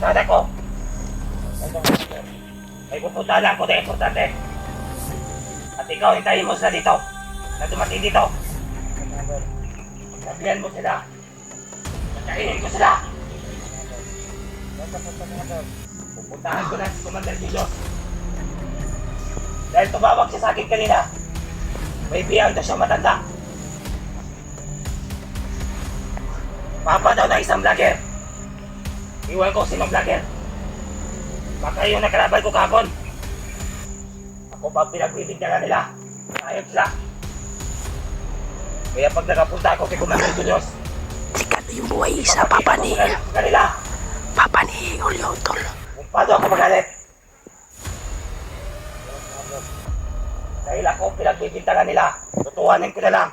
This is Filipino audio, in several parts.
barkada ko. May pupuntahan lang ko na importante. At ikaw, hintayin mo sila dito. Na dumating dito. Sabihan mo sila. Pagkainin ko sila. Pupuntahan ko na si Commander Julius. Dahil tumawag siya sa akin kanina. May biyang daw siya matanda. Papa daw na isang vlogger. Iwan ko sinong vlogger. Baka yung nakalaban ko kahapon. Ako pa pinagbibigyan nila. Ayos sila. Kaya pag nakapunta ako kay Commander Julius, Sikat na yung buhay sa papa ni Julio, tol. kung paano ako magalit. Dahil ako pinagbibintangan nila, tutuhanin ko na lang.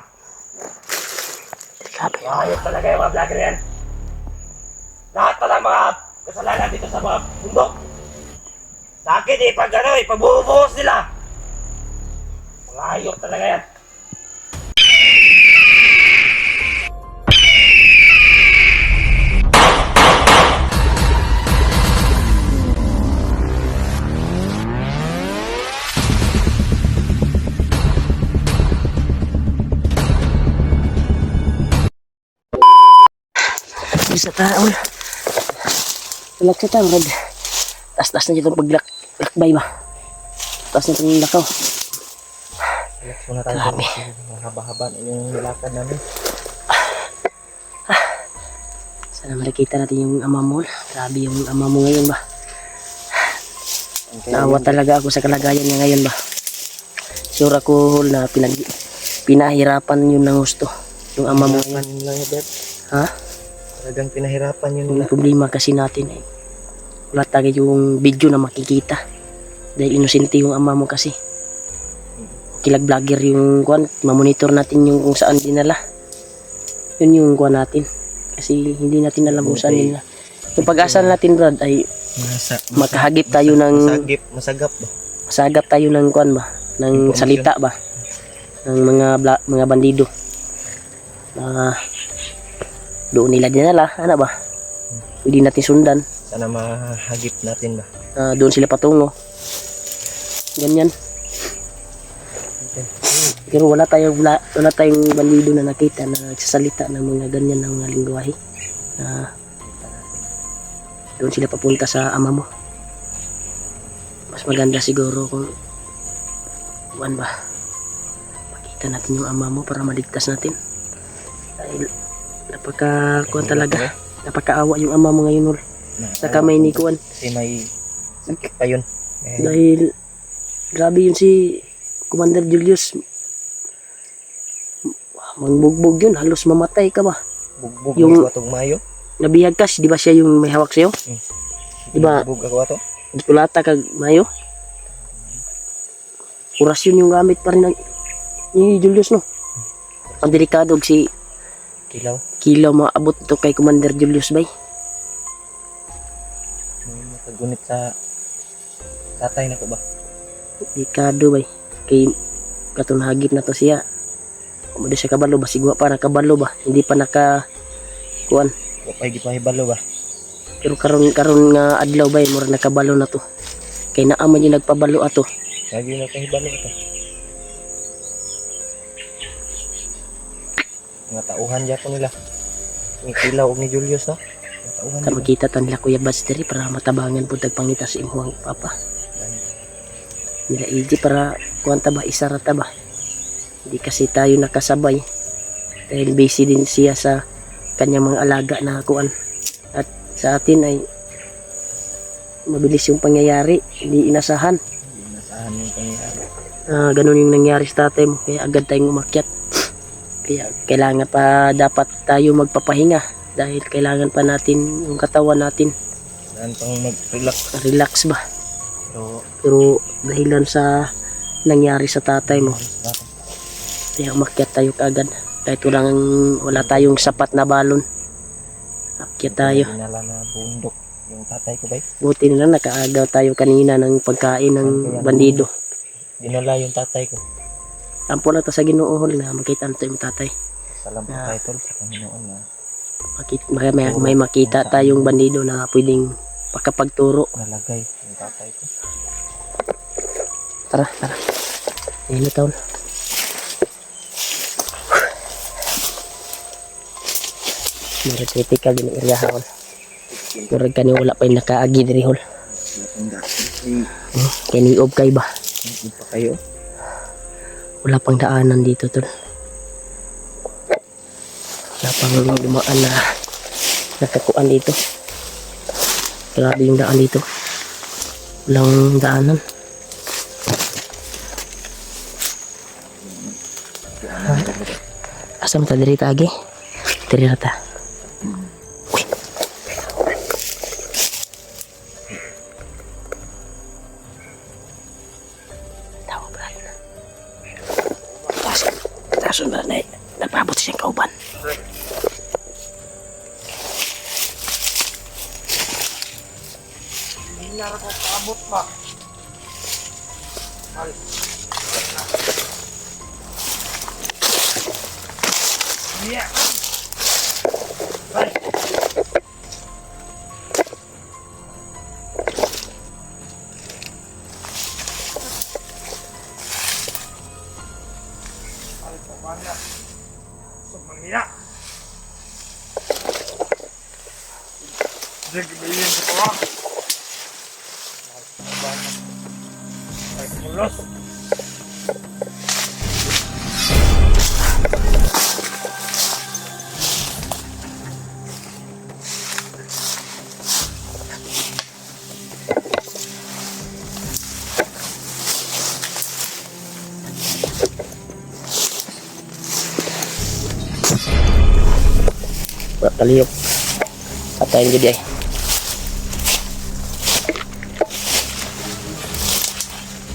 Sabi mo. Ayos talaga yung mga vlogger yan. Lahat pala mga kasalanan dito sa mga bundok. Sa akin pagbubuhos nila. Mga ayos talaga yan. Sa taon. Tulak sa taon, Rod. Tas-tas na dito paglakbay ba? Tas na itong lakaw. Relax muna tayo. Grabe. Mahaba-haba na yung nilakad namin. Sana makikita natin yung ama mo. Grabe yung ama mo ngayon ba? Naawa talaga ako sa kalagayan niya ngayon ba? Sure ako na pinahirapan yun ng gusto. Yung ama mo ngayon. Pinahirapan lang yun, Beb. Ha? Talagang pinahirapan yun. Yung problema kasi natin ay wala tayo yung video na makikita. Dahil inosente yung ama mo kasi. Kilag vlogger yung kuan, mamonitor natin yung kung saan dinala. Yun yung kuan natin. Kasi hindi natin alam kung saan nila. Yung pag-asa natin, Brad, ay makahagip tayo ng Masagap ba? masagap tayo ng kuan ba, ng salita ba ng mga bandido na doon nila dinala, ano ba, pwede natin sundan. Sana mahagip natin ba? Doon sila patungo, ganyan. Pero wala tayong bandido na nakita na nagsasalita ng mga ganyan ng mga lingwahe na doon sila papunta sa ama mo. Mas maganda siguro kung buwan ba, makita natin yung ama mo para maligtas natin. Dahil napakakuan talaga, napakaawa yung ama mo ngayon, Nol. Sa kamay ni Kuan. Kasi may sakit pa yun. Dahil grabe yun si Commander Julius. Mangbugbog yun, halos mamatay ka ba. Bugbog Yung- ako atong mayo. Nabihag ka, di ba siya yung may hawak sa'yo? Diba? Bugbog ako ato. Kulata kag mayo. Orasyon yung gamit pa rin ni Julius, no? Ang delikado si Kilaw. Kilaw maabot to kay Commander Julius bay. Makagunit sa tatay na ko ba? Delikado bay. Kay katunhagip na to siya. Kung siya kabalo ba, sigwa para kabalo ba, hindi pa naka kuan. Kapay gipahibalo ba? Pero karon nga adlaw bay, mura nakabalo na to. Kay naa man yung nagpabalo ato. Lagi na kahibalo ito. Mga tauhan dyan ko nila. Ni Kilaw o ni Julius, no? Mga tauhan Ta makita tan nila Kuya Bads diri para matabangan pud tagpangita sa imong papa. Nila easy para kuan ta ba, isara ta ba. Hindi kasi tayo nakasabay. Dahil busy din siya sa kanyang mga alaga na kuan. At sa atin ay mabilis yung pangyayari, hindi inasahan. Inasahan yung pangyayari. Ganun yung nangyari sa tatay mo, kaya agad tayong umakyat. Kaya kailangan pa dapat tayo magpapahinga dahil kailangan pa natin yung katawan natin Saan pang mag-relax. relax ba. Pero, Pero dahilan sa nangyari sa tatay mo, kaya umakyat tayo kaagad. Kahit wala tayong sapat na balon, akyat tayo. dinala na bundok yung tatay ko ba? Buti na lang nakaagaw tayo kanina ng pagkain ng bandido. Dinala yung tatay ko. Tampo na to sa Ginoo na makita natin yung tatay. Salamat tayo tol sa Panginoon na May makita tayong bandido na pwedeng pakapagturo. Nalagay ang tatay ko. Tara, tara. Ayun na taon. Murag critical din ang area hon. Murag kani wala pa yung nakaagi diri hol. Kaya niob kay ba? Hindi pa kayo. Wala pang daanan dito tol. Wala pang dumaan na nakakuan dito. Grabe yung daan dito. Walang daanan. Asam ta diri agi? Diri na ta. Uy. Tawa ba? Tasun ba na nagpabot siyang kauban. Hindi na ako paabot ba? Al. Yeah. Bye. Al pamana. Sumangina. Jagbayin ko pa. Ay, mulos. Kaliyok. Patayin gid ay.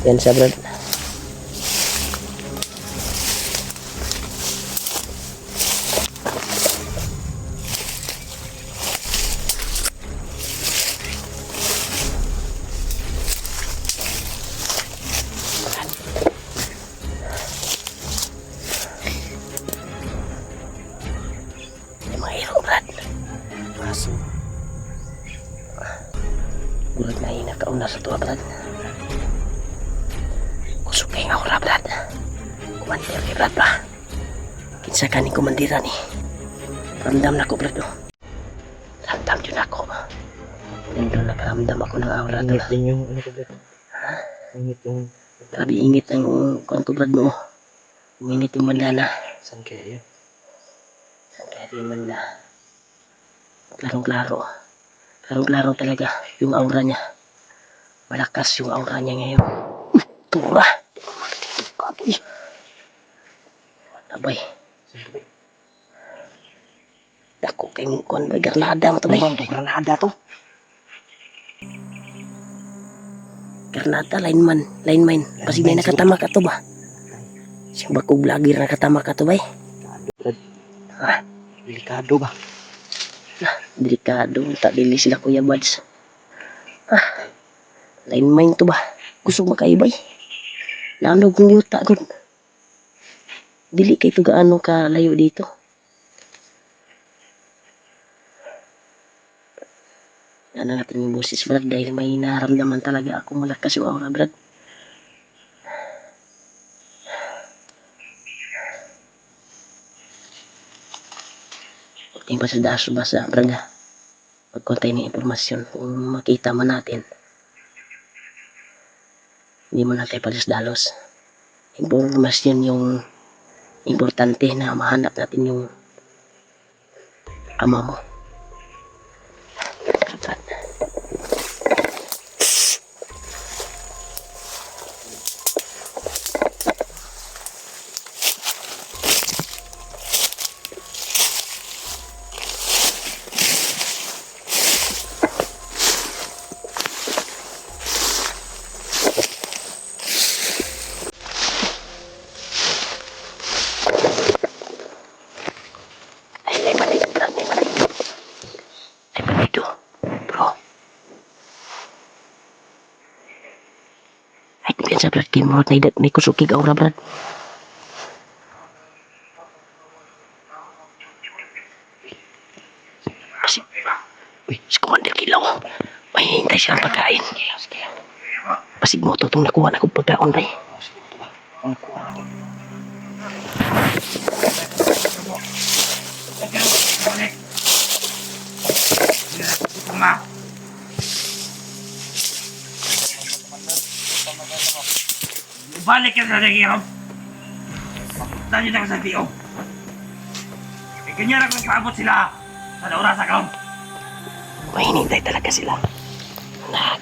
Yan sa brad. Mahirap brad. Masuk. Bulat na yun nakauna sa tuwa brad. Kusok kayong aura brad. Kumandir ni brad ba? Kinsa ka ni kumandiran ni. Ramdam na ko brad oh. Ramdam yun ako. Nandun nakaramdam ako ng aura to. Ingit din yung ano ko dito. Ingit yung Grabe ingit ang kuwan ko brad mo. Uminit yung mandana. saan kaya yun? Kaya di man na klarong-klaro. Klarong-klaro talaga yung aura niya. Malakas yung aura niya ngayon. Tura! Kapoy! Abay. Dako kayong kuwan ba? Garnada mo to ba? Ito granada to. Garnada, lineman. Lineman. Kasi may nakatama ka to ba? Siyang bakong vlogger nakatama ka to ba? Ha? Delikado ba? Delikado. Tak dili sila Kuya Bads. Lineman to ba? Gusto makaibay. Lanog ng yuta ko. Dili kay to gaano ka layo dito. Ano natin yung boses brad dahil may naramdaman talaga ako malakas yung aura brad. Ting pa sa daso basa brad ha. Pagkontay ng impormasyon kung makita man natin. Hindi mo natin palis-dalos. Impormasyon yung importante na mahanap natin yung ama mo. Ay, balik, brad, ay, balik. Ay, balik do, bro. Ay, kumpiyansa, brad, kimurot na idat, may kusukig aura, brad. Si Commander Kilaw. Ay, May hintay siya ng pagkain. Pasig mo to itong nakuha na kong pagkaon bay. Ang kuha ko. Ma. Balik ka sa lagiro. Dahil na ka sa tiyo. E kanya lang paabot sila sa oras sa kaon. May hinintay talaga sila. Na,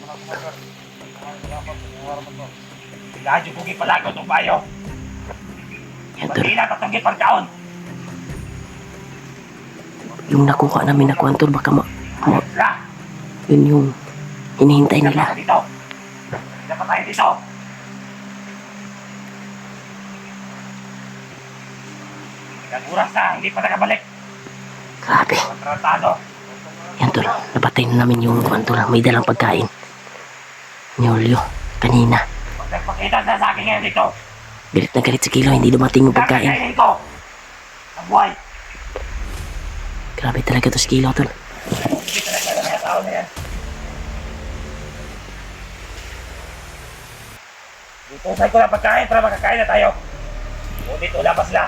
Gadyo kong ipalagot ng bayo. yan tol. Pati na tatanggi pagkaon. Yung nakuha namin na kwantol baka Sila. yun yung hinihintay nila. Dito. Dapat tayo dito. Ilang oras na, hindi pa nakabalik. Grabe. Tratado. Yan tol. Napatay na namin yung kwantol. May dalang pagkain. Ni Julio. Kanina. Pag nagpakita na sa akin ngayon dito, Galit na galit si Kilo. Hindi dumating yung pagkain. kakakainin ko. Ang buhay. Grabe talaga to si Kilo tol. Hindi talaga na mga tao na yan. Itusay ko na pagkain para makakain na tayo. Ngunit wala pa sila.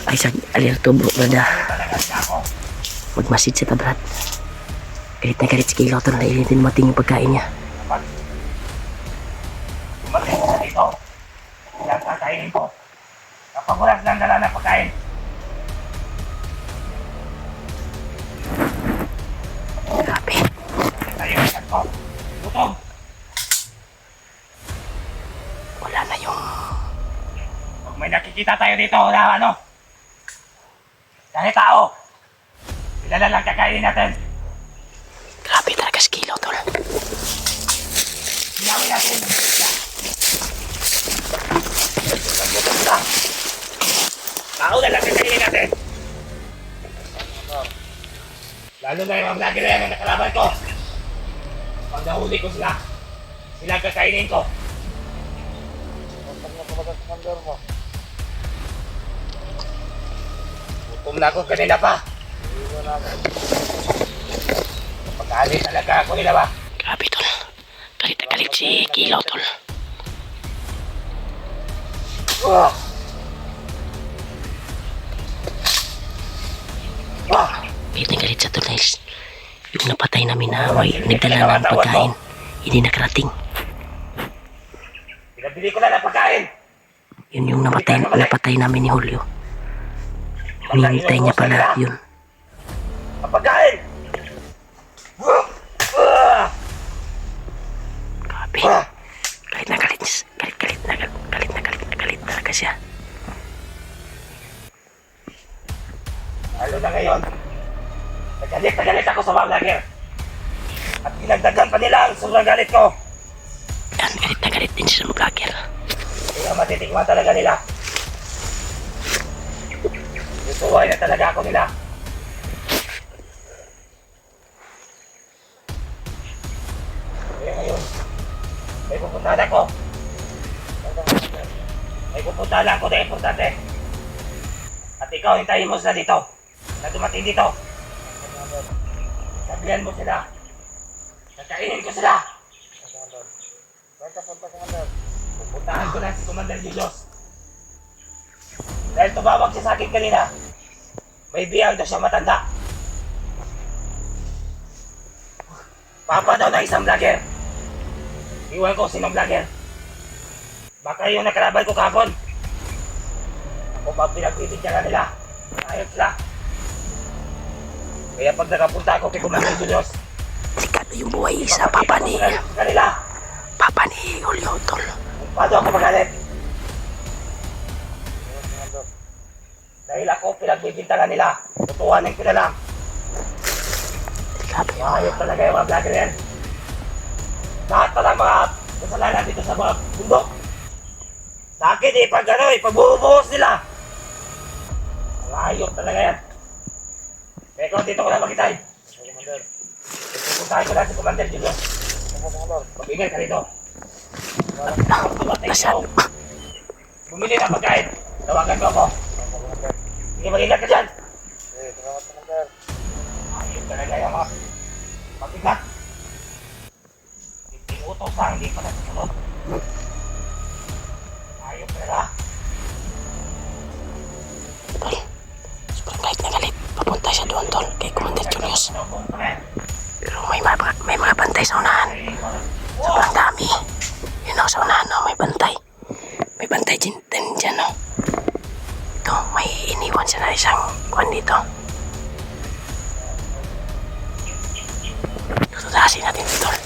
Ay sa alerto bro. Brada. Hindi talaga sila ako. Magmasid sa tabrat. Galit na galit si Kilo tol. Dahil hindi dumating yung pagkain niya. Kapag dumating ko sa dito, yan kakainin ko. Kapag wala silang dala na pagkain, Grabe. tayo yung ko. Gutom. Wala na yung... Pag may nakikita tayo dito na ano, dahil tao, sila na lang kakainin natin. Grabe talaga si Kilo tol. Hinawin natin. Gutom sila. Tao na lang kakainin natin. Lalo na yung mga vlogger na yan ang nakalaban ko. Pag nahuli ko sila, sila ang kakainin ko. Gutom na ako kanina pa. Pagkali talaga ako nila ba? Grabe tol. Galit na galit si Kilo tol. Oh. Oh. Galit na galit sa tol dahil yung napatay namin na may nagdala ng pagkain. Hindi nakarating. Pinabili ko na ng pagkain. Yun yung napatay namin ni Julio. Hinihintay niya pala yun. Ang pagkain! Grabe. Galit na galit. Galit talaga siya. Lalo na ngayon, nagalit ako sa mga vlogger. At pinagdagan pa nila ang sobrang galit ko. Yan, galit na galit din siya sa mga vlogger. Kaya matitikman talaga nila. Tutuway na talaga ako nila. Kaya ngayon, may pupuntahan ako. May pupuntahan ako na importante. At ikaw, hintayin mo sila dito. Na dumating dito. Sabihan mo sila. Nakainin ko sila. Pupuntahan ko na si Commander Julius. Dahil tumawag siya sa akin kanina. May biyang daw siya matanda. Papa daw na isang vlogger. Iwan ko sinong vlogger. Baka yung nakalaban ko kahapon. Ako pa pinagbibigyan nila. Ayos sila. Kaya pag nakapunta ako kay Commander Julius, Sikat na yung buhay sa papa ni Julio tol. kung paano ako magalit. Dahil ako pinagbibintangan nila, tutuwanin ko na lang. Grabe. Ayos talaga yung mga vlogger yan. Lahat pa ng mga kasalanan dito sa mga bundok. Sa akin ipagbubuhos nila. Ayos talaga yan. Kaya kung dito ko na makitay. Pupuntahan ko lang si Commander Julius. Mag-ingay ka rito. Nasaan? Bumili ng pagkain. Tawagan mo ako. Sige, mag-ingat ka dyan. Ayos talaga yung mga mabigat. Pinutos lang, hindi pa nasusunod. Ayop talaga. Tol, sobrang galit na galit. Papunta siya doon, tol, kay Commander Julius. Pero may mga bantay sa unahan. Sobrang dami. Yun ako sa unahan, no? May bantay. May bantay din dyan, no? Ito, may iniwan siya na isang kwan dito. Tututasin natin ito, tol.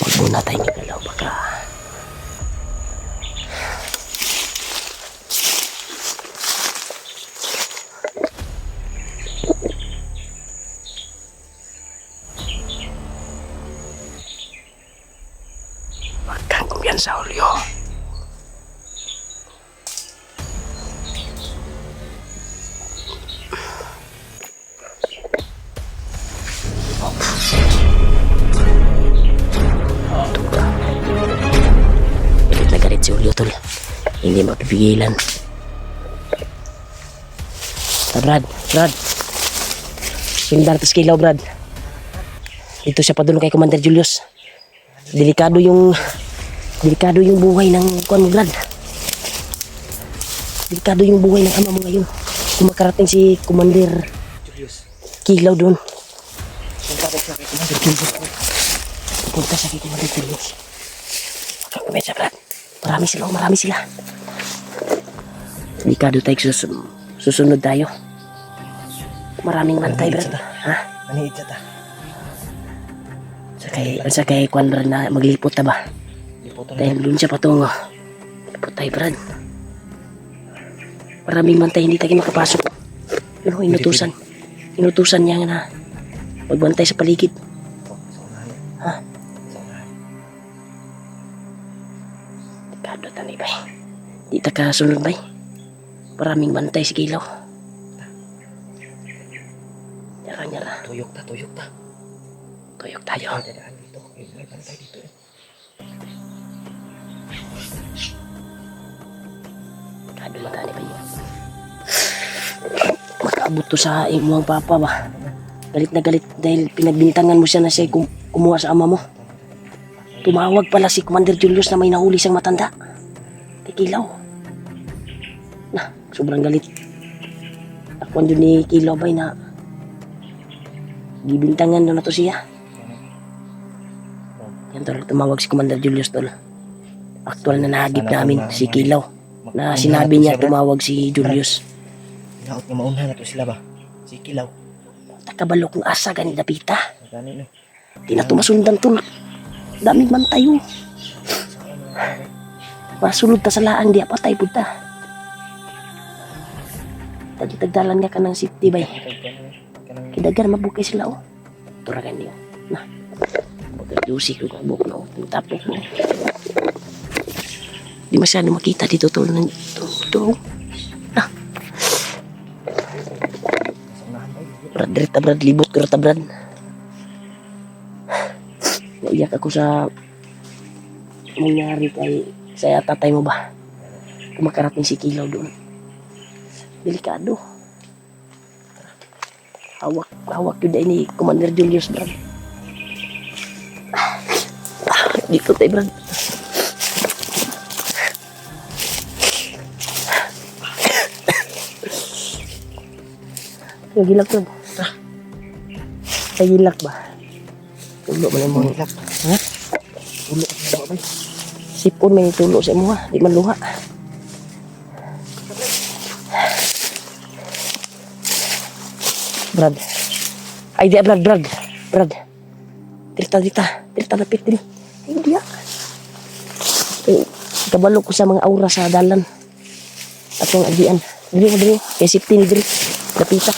Huwag muna tayong igalaw, baka... Huwag kang kumpiyansa, Julio. Galit na galit si Julio, tol. Hindi mapipigilan. Brad. Sundar to skillaw, Brad. Dito siya padulong kay Commander Julius. Delikado yung buhay ng kuan mo, Brad. Delikado yung buhay ng ama mo ngayon. Kung makarating si Commander Julius. Kilaw doon. Punta siya kay Commander Julius. Punta siya kay Commander Julius. Huwag kang kumesa, Brad. Marami sila. Delikado tayo susunod tayo. Maraming bantay, Brad. Ha? Maniit siya ta. Sa kay kuan, Brad, na maglipot ta ba? Liputan na. Dahil doon siya patungo. Lipot tayo, Brad. Maraming bantay, hindi tayo makapasok. Pero inutusan. Inutusan niya na magbantay sa paligid. Sa unahan. Ha? Sa unahan. Delikado tanay, bay. Di ta kasunod, bay. Maraming bantay si Kilaw. Nyara. Tuyok ta. Tuyok tayo. Ay, dadaan dito. May bantay dito eh. Delikado matani, bay. Makaabot to sa imuang papa ba? Galit na galit dahil pinagbintangan mo siya na siya kumuha sa ama mo. Tumawag pala si Commander Julius na may nahuli siyang matanda. Kay Kilaw. Na, sobrang galit. Takwan dun ni Kilaw, bay, na gibintangan na to siya. Yan, tol, tumawag si Commander Julius, tol. Aktual na nahagip namin si Kilaw. Na sinabi niya tumawag si Julius. Naot nga maunhan na to sila ba? Si Kilaw. Takabalo kung asa gani dapita. Gani no. Di na tumasundan, tol. Daming man tayo. Masulod ta sa laan, di apatay po ta. Tagdalan nga ka ng safety, bay. Kidagan mabukay sila, oh. Turagan niyo. Na. Magkajusi ko ng buhok, no. Tapos mo. Di masyado makita dito, tol. Ito. Na. Brad, dirita, Brad. Libot ko rata, Brad. Naiyak ako sa nangyari kay sa tatay mo ba? Kung makarating si Kilaw doon. Delikado. Hawak yun ni Commander Julius, Brad. Dito tayo, Brad. Nagilak, Brad. Nagilak ba? Tulo ba na mo? Hilak. Ha? Ulo ka na ba? Sipon may tulo sa imo, ha? Di man luha. Brad. Ay, di, Brad. Tirta napit din. Ay, di, kabalo ko sa mga aura sa dalan. At yung agian. Dili. Kay safety ni diri. Napita.